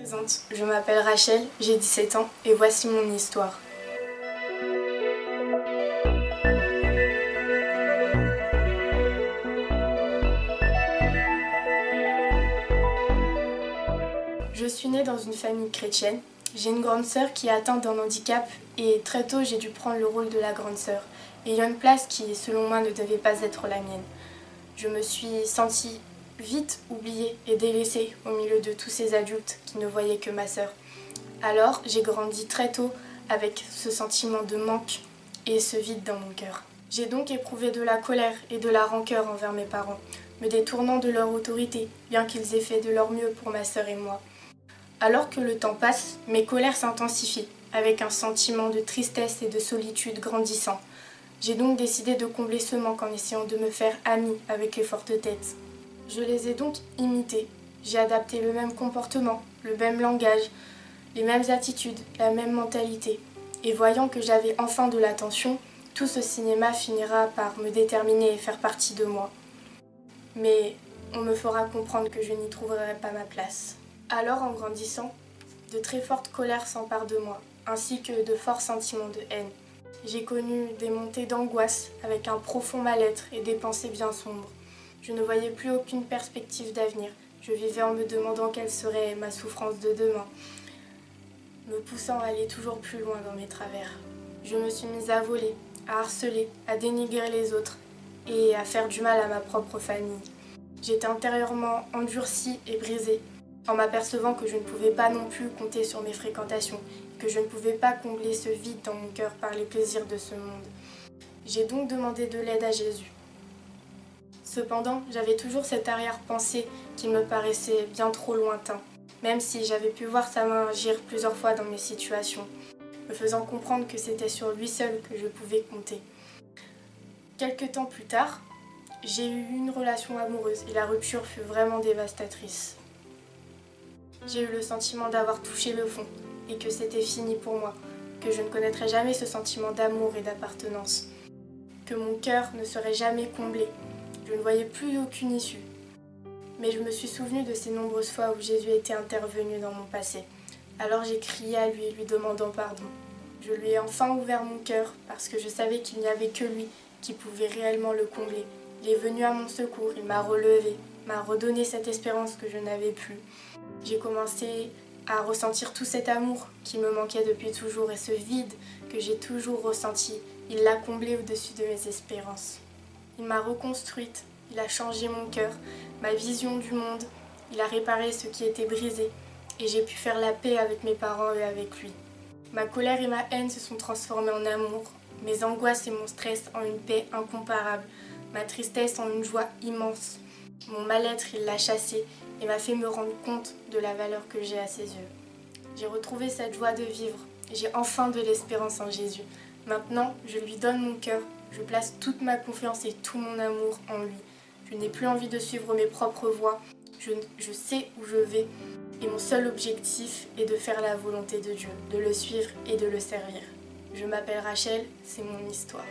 Présente, je m'appelle Rachel, j'ai 17 ans et voici mon histoire. Je suis née dans une famille chrétienne. J'ai une grande sœur qui est atteinte d'un handicap et très tôt j'ai dû prendre le rôle de la grande sœur, ayant une place qui, selon moi, ne devait pas être la mienne. Je me suis sentie vite oubliée et délaissée au milieu de tous ces adultes qui ne voyaient que ma sœur. Alors, j'ai grandi très tôt avec ce sentiment de manque et ce vide dans mon cœur. J'ai donc éprouvé de la colère et de la rancœur envers mes parents, me détournant de leur autorité, bien qu'ils aient fait de leur mieux pour ma sœur et moi. Alors que le temps passe, mes colères s'intensifient, avec un sentiment de tristesse et de solitude grandissant. J'ai donc décidé de combler ce manque en essayant de me faire amie avec les fortes têtes. Je les ai donc imités. J'ai adapté le même comportement, le même langage, les mêmes attitudes, la même mentalité. Et voyant que j'avais enfin de l'attention, tout ce cinéma finira par me déterminer et faire partie de moi. Mais on me fera comprendre que je n'y trouverai pas ma place. Alors, en grandissant, de très fortes colères s'emparent de moi, ainsi que de forts sentiments de haine. J'ai connu des montées d'angoisse avec un profond mal-être et des pensées bien sombres. Je ne voyais plus aucune perspective d'avenir. Je vivais en me demandant quelle serait ma souffrance de demain, me poussant à aller toujours plus loin dans mes travers. Je me suis mise à voler, à harceler, à dénigrer les autres et à faire du mal à ma propre famille. J'étais intérieurement endurcie et brisée, en m'apercevant que je ne pouvais pas non plus compter sur mes fréquentations, que je ne pouvais pas combler ce vide dans mon cœur par les plaisirs de ce monde. J'ai donc demandé de l'aide à Jésus. Cependant, j'avais toujours cette arrière-pensée qui me paraissait bien trop lointain, même si j'avais pu voir sa main agir plusieurs fois dans mes situations, me faisant comprendre que c'était sur lui seul que je pouvais compter. Quelque temps plus tard, j'ai eu une relation amoureuse et la rupture fut vraiment dévastatrice. J'ai eu le sentiment d'avoir touché le fond et que c'était fini pour moi, que je ne connaîtrais jamais ce sentiment d'amour et d'appartenance, que mon cœur ne serait jamais comblé. Je ne voyais plus aucune issue. Mais je me suis souvenue de ces nombreuses fois où Jésus était intervenu dans mon passé. Alors j'ai crié à lui, lui demandant pardon. Je lui ai enfin ouvert mon cœur parce que je savais qu'il n'y avait que lui qui pouvait réellement le combler. Il est venu à mon secours, il m'a relevé, m'a redonné cette espérance que je n'avais plus. J'ai commencé à ressentir tout cet amour qui me manquait depuis toujours et ce vide que j'ai toujours ressenti, il l'a comblé au-dessus de mes espérances. Il m'a reconstruite, il a changé mon cœur, ma vision du monde, il a réparé ce qui était brisé et j'ai pu faire la paix avec mes parents et avec lui. Ma colère et ma haine se sont transformées en amour, mes angoisses et mon stress en une paix incomparable, ma tristesse en une joie immense. Mon mal-être, il l'a chassé et m'a fait me rendre compte de la valeur que j'ai à ses yeux. J'ai retrouvé cette joie de vivre, j'ai enfin de l'espérance en Jésus. Maintenant, je lui donne mon cœur, je place toute ma confiance et tout mon amour en lui. Je n'ai plus envie de suivre mes propres voies, je sais où je vais et mon seul objectif est de faire la volonté de Dieu, de le suivre et de le servir. Je m'appelle Rachel, c'est mon histoire.